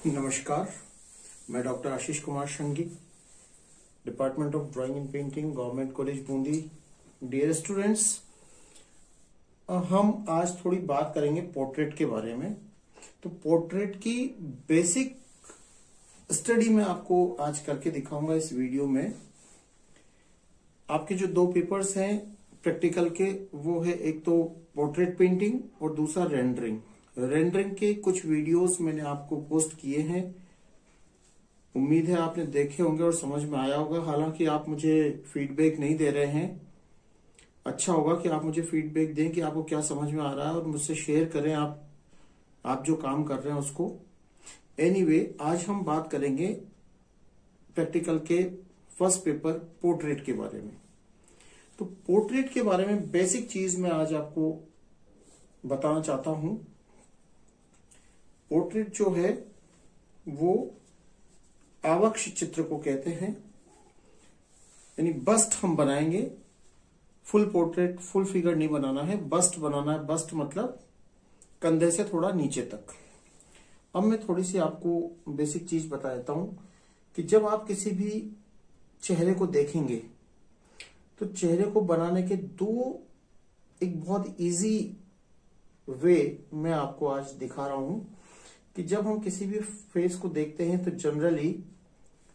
नमस्कार, मैं doctor Ashish Kumar Sangi, department of drawing and painting, government college Bundi. Dear students, हम आज थोड़ी बात करेंगे पोर्ट्रेट के बारे में। तो पोर्ट्रेट की बेसिक स्टडी मैं आपको आज करके दिखाऊंगा इस वीडियो में। आपके जो दो पेपर्स हैं प्रैक्टिकल के, वो है एक तो पोर्ट्रेट पेंटिंग और दूसरा रेंडरिंग। रेंडरिंग के कुछ वीडियोस मैंने आपको पोस्ट किए हैं, उम्मीद है आपने देखे होंगे और समझ में आया होगा। हालांकि आप मुझे फीडबैक नहीं दे रहे हैं, अच्छा होगा कि आप मुझे फीडबैक दें कि आपको क्या समझ में आ रहा है और मुझसे शेयर करें आप जो काम कर रहे हैं उसको। एनीवे, आज हम बात करेंगे प्रैक्टिकल के फर्स्ट पेपर पोर्ट्रेट के बारे में। तो पोर्ट्रेट के बारे में बेसिक चीज मैं आज आपको बताना चाहता हूं। पोर्ट्रेट जो है वो आवक्ष चित्र को कहते हैं, यानी बस्ट हम बनाएंगे। फुल पोर्ट्रेट, फुल फिगर नहीं बनाना है, बस्ट बनाना है। बस्ट मतलब कंधे से थोड़ा नीचे तक। अब मैं थोड़ी सी आपको बेसिक चीज बता देता हूं कि जब आप किसी भी चेहरे को देखेंगे तो चेहरे को बनाने के एक बहुत इजी वे मैं आपको आज दिखा रहा हूं कि जब हम किसी भी फेस को देखते हैं तो जनरली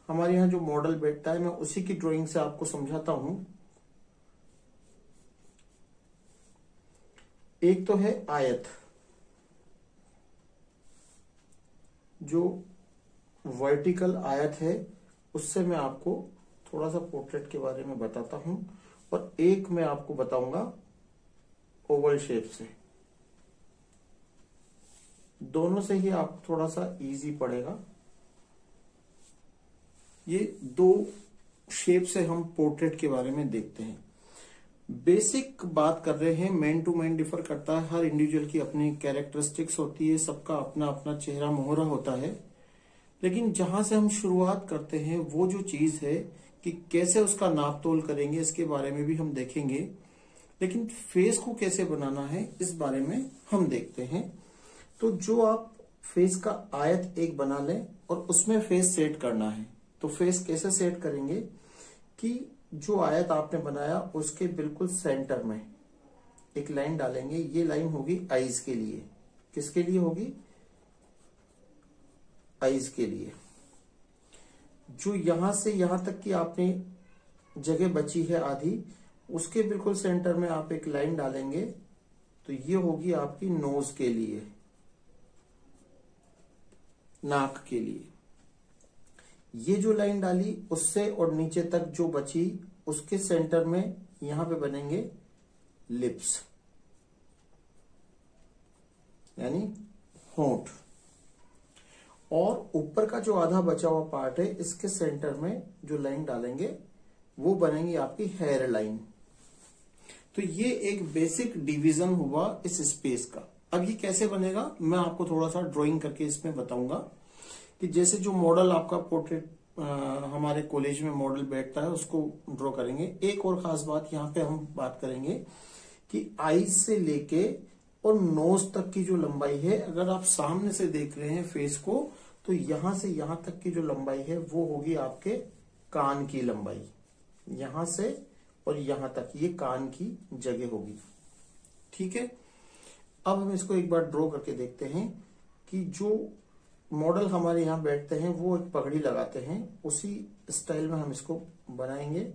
हमारे यहां जो मॉडल बैठता है, मैं उसी की ड्राइंग से आपको समझाता हूं। एक तो है आयत, जो वर्टिकल आयत है, उससे मैं आपको थोड़ा सा पोर्ट्रेट के बारे में बताता हूं। और एक मैं आपको बताऊंगा ओवल शेप से। दोनों से ही आपको थोड़ा सा इजी पड़ेगा। ये दो शेप से हम पोर्ट्रेट के बारे में देखते हैं। बेसिक बात कर रहे हैं, मैन टू मैन डिफर करता है, हर इंडिविजुअल की अपनी कैरेक्टरिस्टिक्स होती है, सबका अपना अपना चेहरा मोहरा होता है। लेकिन जहां से हम शुरुआत करते हैं वो जो चीज है कि कैसे उसका नाप तोल करेंगे, इसके बारे में भी हम देखेंगे। लेकिन फेस को कैसे बनाना है इस बारे में हम देखते हैं। तो जो आप फेस का आयत एक बना लें और उसमें फेस सेट करना है। तो फेस कैसे सेट करेंगे कि जो आयत आपने बनाया उसके बिल्कुल सेंटर में एक लाइन डालेंगे। ये लाइन होगी आईज के लिए। किसके लिए होगी? आईज के लिए। जो यहां से यहां तक की आपने जगह बची है आधी, उसके बिल्कुल सेंटर में आप एक लाइन डालेंगे तो ये होगी आपकी नोज के लिए, नाक के लिए। ये जो लाइन डाली उससे और नीचे तक जो बची उसके सेंटर में यहां पे बनेंगे लिप्स, यानी होंठ। और ऊपर का जो आधा बचा हुआ पार्ट है, इसके सेंटर में जो लाइन डालेंगे वो बनेगी आपकी हेयर लाइन। तो ये एक बेसिक डिवीजन हुआ इस स्पेस का। अब ये कैसे बनेगा मैं आपको थोड़ा सा ड्राइंग करके इसमें बताऊंगा कि जैसे जो मॉडल आपका पोर्ट्रेट हमारे कॉलेज में मॉडल बैठता है उसको ड्रॉ करेंगे। एक और खास बात यहाँ पे हम बात करेंगे कि आईज से लेके और नोज तक की जो लंबाई है, अगर आप सामने से देख रहे हैं फेस को, तो यहां से यहां तक की जो लंबाई है वो होगी आपके कान की लंबाई। यहां से और यहां तक ये कान की जगह होगी। ठीक है, अब हम इसको एक बार ड्रॉ करके देखते हैं कि जो मॉडल हमारे यहाँ बैठते हैं वो एक पगड़ी लगाते हैं, उसी स्टाइल में हम इसको बनाएंगे।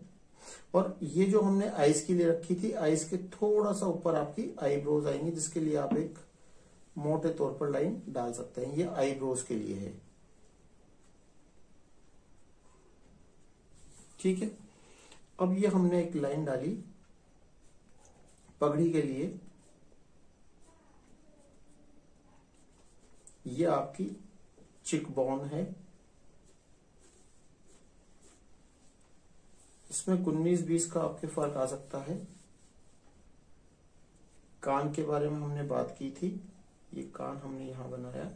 और ये जो हमने आईज के लिए रखी थी, आईज के थोड़ा सा ऊपर आपकी आईब्रोज आएंगी, जिसके लिए आप एक मोटे तौर पर लाइन डाल सकते हैं। ये आईब्रोज के लिए है। ठीक है, अब ये हमने एक लाइन डाली पगड़ी के लिए। ये आपकी चिक बोन है। इसमें 19-20 का आपके फर्क आ सकता है। कान के बारे में हमने बात की थी, ये कान हमने यहां बनाया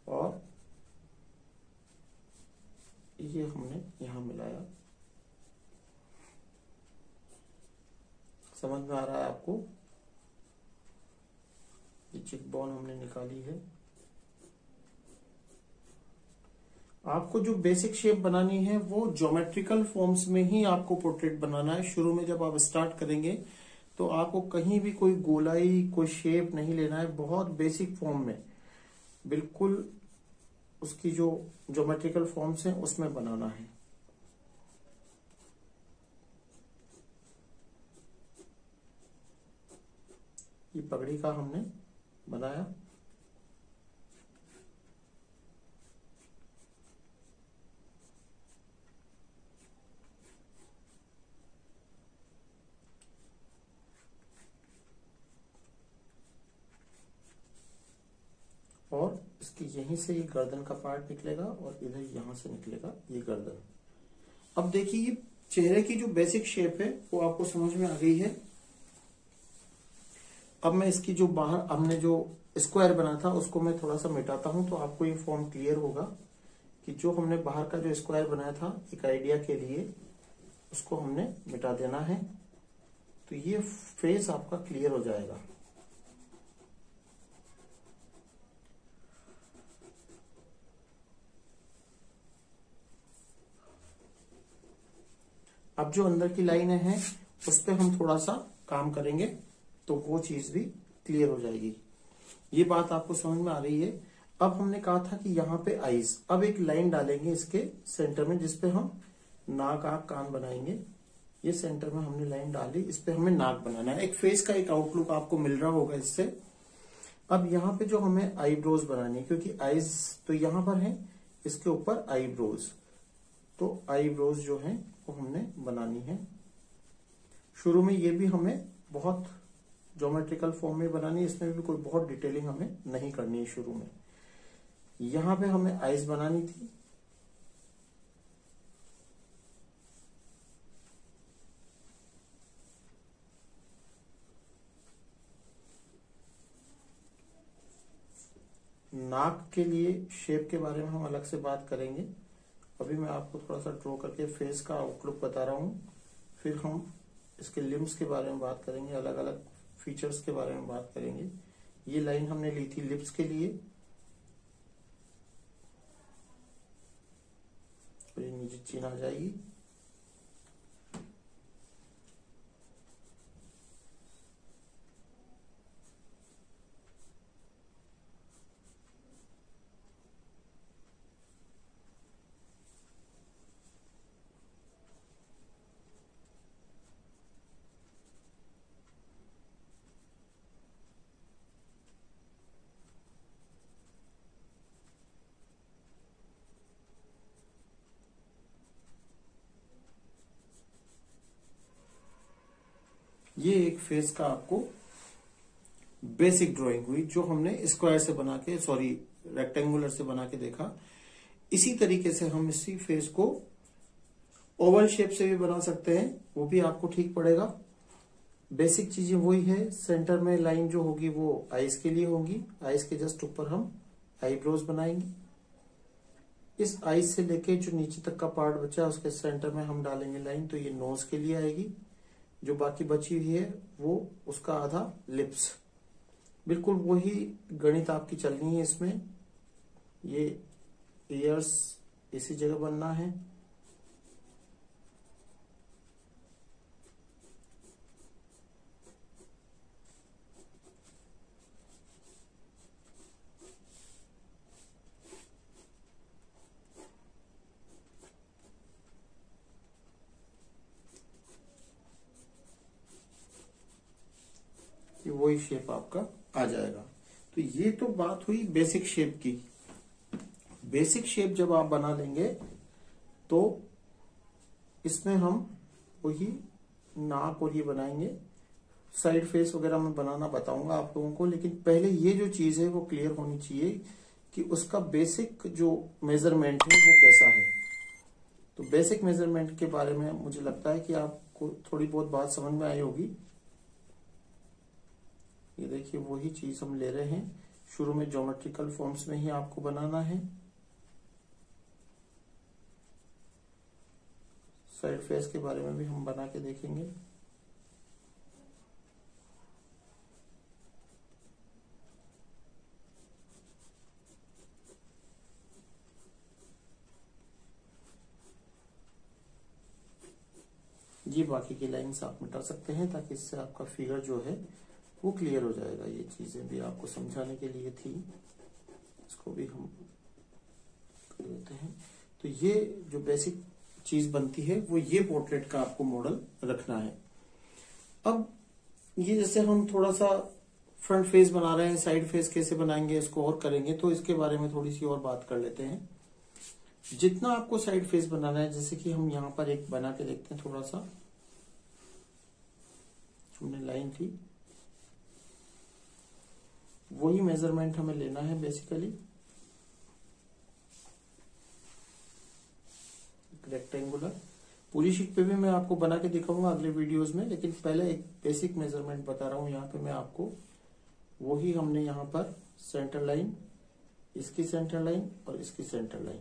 और ये हमने यहां मिलाया। समझ में आ रहा है आपको? ये चिक बोन हमने निकाली है। आपको जो बेसिक शेप बनानी है वो ज्योमेट्रिकल फॉर्म्स में ही आपको पोर्ट्रेट बनाना है। शुरू में जब आप स्टार्ट करेंगे तो आपको कहीं भी कोई गोलाई कोई शेप नहीं लेना है, बहुत बेसिक फॉर्म में बिल्कुल उसकी जो ज्योमेट्रिकल फॉर्म्स हैं उसमें बनाना है। ये पगड़ी का हमने बनाया। और इसकी यहीं से ये गर्दन का पार्ट निकलेगा और इधर यहां से निकलेगा ये गर्दन। अब देखिए ये चेहरे की जो बेसिक शेप है वो आपको समझ में आ गई है। अब मैं इसकी जो बाहर हमने जो स्क्वायर बना था उसको मैं थोड़ा सा मिटाता हूं तो आपको ये फॉर्म क्लियर होगा कि जो हमने बाहर का जो स्क्वायर बनाया था एक आइडिया के लिए, उसको हमने मिटा देना है। तो ये फेस आपका क्लियर हो जाएगा। अब जो अंदर की लाइनें हैं उस पर हम थोड़ा सा काम करेंगे तो वो चीज भी क्लियर हो जाएगी। ये बात आपको समझ में आ रही है। अब हमने कहा था कि यहाँ पे आईज, अब एक लाइन डालेंगे इसके सेंटर में जिसपे हम नाक आंख कान बनाएंगे। ये सेंटर में हमने लाइन डाली, इस पे हमें नाक बनाना है। एक फेस का एक आउटलुक आपको मिल रहा होगा इससे। अब यहाँ पे जो हमें आईब्रोज बनानी है, क्योंकि आईज तो यहाँ पर है, इसके ऊपर आईब्रोज, तो आईब्रोज जो है वो हमने बनानी है। शुरू में ये भी हमें बहुत ज्योमेट्रिकल फॉर्म में बनानी है, इसमें भी कोई बहुत डिटेलिंग हमें नहीं करनी है। शुरू में यहां पे हमें आईज बनानी थी। नाक के लिए शेप के बारे में हम अलग से बात करेंगे। अभी मैं आपको थोड़ा सा ड्रॉ करके फेस का आउटलुक बता रहा हूं। फिर हम इसके लिम्स के बारे में बात करेंगे, अलग अलग फीचर्स के बारे में बात करेंगे। ये लाइन हमने ली थी लिप्स के लिए, और ये नीचे चिन आ जाएगी। ये एक फेस का आपको बेसिक ड्राइंग हुई जो हमने स्क्वायर से बना के, सॉरी रेक्टेंगुलर से बना के देखा। इसी तरीके से हम इसी फेस को ओवल शेप से भी बना सकते हैं, वो भी आपको ठीक पड़ेगा। बेसिक चीजें वही है। सेंटर में लाइन जो होगी वो आईज के लिए होगी, आईज के जस्ट ऊपर हम आईब्रोज बनाएंगे। इस आईज से लेके जो नीचे तक का पार्ट बचा है उसके सेंटर में हम डालेंगे लाइन, तो ये नोज के लिए आएगी। जो बाकी बची हुई है वो उसका आधा लिप्स। बिल्कुल वही गणित आपकी चलनी है इसमें। ये ईयर्स इसी जगह बनना है। वही शेप आपका आ जाएगा। तो ये तो बात हुई बेसिक शेप की। बेसिक शेप जब आप बना लेंगे तो इसमें हम वही नाक और ये बनाएंगे। साइड फेस वगैरह मैं बनाना बताऊंगा आप लोगों को, लेकिन पहले ये जो चीज है वो क्लियर होनी चाहिए कि उसका बेसिक जो मेजरमेंट है वो कैसा है। तो बेसिक मेजरमेंट के बारे में मुझे लगता है कि आपको थोड़ी बहुत बात समझ में आई होगी। ये देखिए वही चीज हम ले रहे हैं। शुरू में ज्योमेट्रिकल फॉर्म्स में ही आपको बनाना है। साइड फेस के बारे में भी हम बना के देखेंगे। ये बाकी की लाइंस आप मिटा सकते हैं, ताकि इससे आपका फिगर जो है वो क्लियर हो जाएगा। ये चीजें भी आपको समझाने के लिए थी, इसको भी हम कर देते हैं। तो ये जो बेसिक चीज बनती है वो ये पोर्ट्रेट का आपको मॉडल रखना है। अब ये जैसे हम थोड़ा सा फ्रंट फेस बना रहे हैं, साइड फेस कैसे बनाएंगे इसको और करेंगे, तो इसके बारे में थोड़ी सी और बात कर लेते हैं। जितना आपको साइड फेस बनाना है, जैसे कि हम यहाँ पर एक बना के देखते हैं, थोड़ा सा हमने लाइन थी, वही मेजरमेंट हमें लेना है बेसिकली। रेक्टेंगुलर पूरी शीट पे भी मैं आपको बना के दिखाऊंगा अगले वीडियोस में, लेकिन पहले एक बेसिक मेजरमेंट बता रहा हूं यहाँ पे मैं आपको। वही हमने यहाँ पर सेंटर लाइन, इसकी सेंटर लाइन और इसकी सेंटर लाइन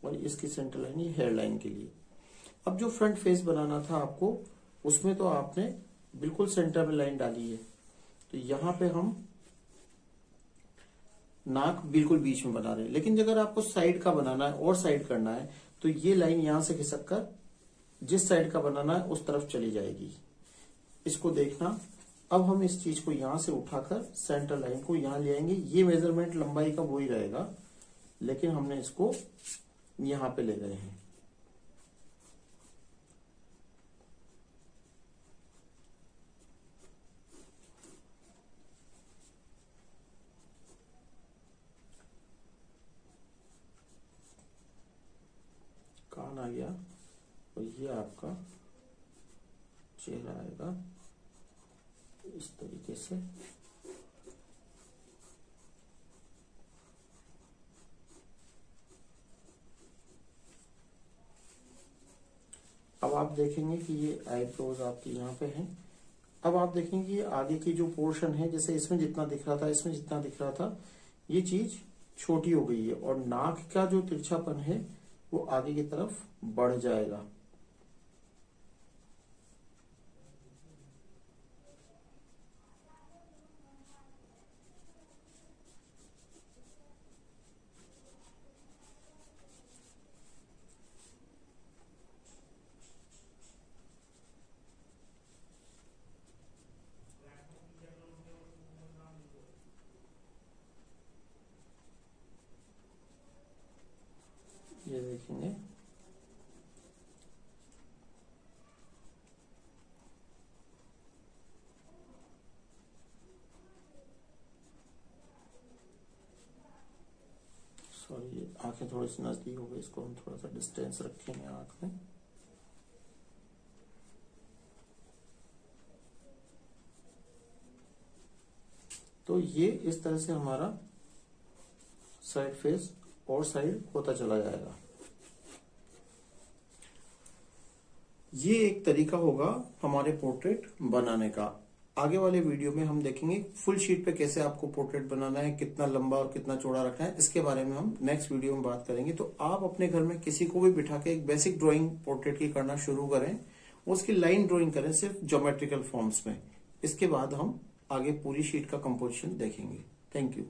और इसकी सेंटर लाइन, ये हेयर लाइन के लिए। अब जो फ्रंट फेस बनाना था आपको, उसमें तो आपने बिल्कुल सेंटर में लाइन डाली है, तो यहाँ पे हम नाक बिल्कुल बीच में बना रहे हैं। लेकिन अगर आपको साइड का बनाना है और साइड करना है, तो ये लाइन यहां से खिसक कर जिस साइड का बनाना है उस तरफ चली जाएगी। इसको देखना। अब हम इस चीज को यहां से उठाकर सेंटर लाइन को यहां ले आएंगे। ये मेजरमेंट लंबाई का वही रहेगा, लेकिन हमने इसको यहां पे ले गए हैं। कान आ गया और ये आपका चेहरा आएगा इस तरीके से। अब आप देखेंगे कि ये आईब्रोज आपके यहाँ पे हैं। अब आप देखेंगे ये आगे की जो पोर्शन है, जैसे इसमें जितना दिख रहा था, इसमें जितना दिख रहा था, ये चीज छोटी हो गई है और नाक का जो तिरछापन है वो आगे की तरफ बढ़ जाएगा। ये देखेंगे सॉरी, ये आंखें थोड़ी सी नजदीक हो गई, इसको हम थोड़ा सा डिस्टेंस रखेंगे आंख में। तो ये इस तरह से हमारा साइड फेस और साइड होता चला जाएगा। ये एक तरीका होगा हमारे पोर्ट्रेट बनाने का। आगे वाले वीडियो में हम देखेंगे फुल शीट पे कैसे आपको पोर्ट्रेट बनाना है, कितना लंबा और कितना चौड़ा रखना है, इसके बारे में हम नेक्स्ट वीडियो में बात करेंगे। तो आप अपने घर में किसी को भी बिठा के एक बेसिक ड्राइंग पोर्ट्रेट की करना शुरू करें, उसकी लाइन ड्राइंग करें सिर्फ ज्योमेट्रिकल फॉर्म्स में। इसके बाद हम आगे पूरी शीट का कंपोजिशन देखेंगे। Thank you.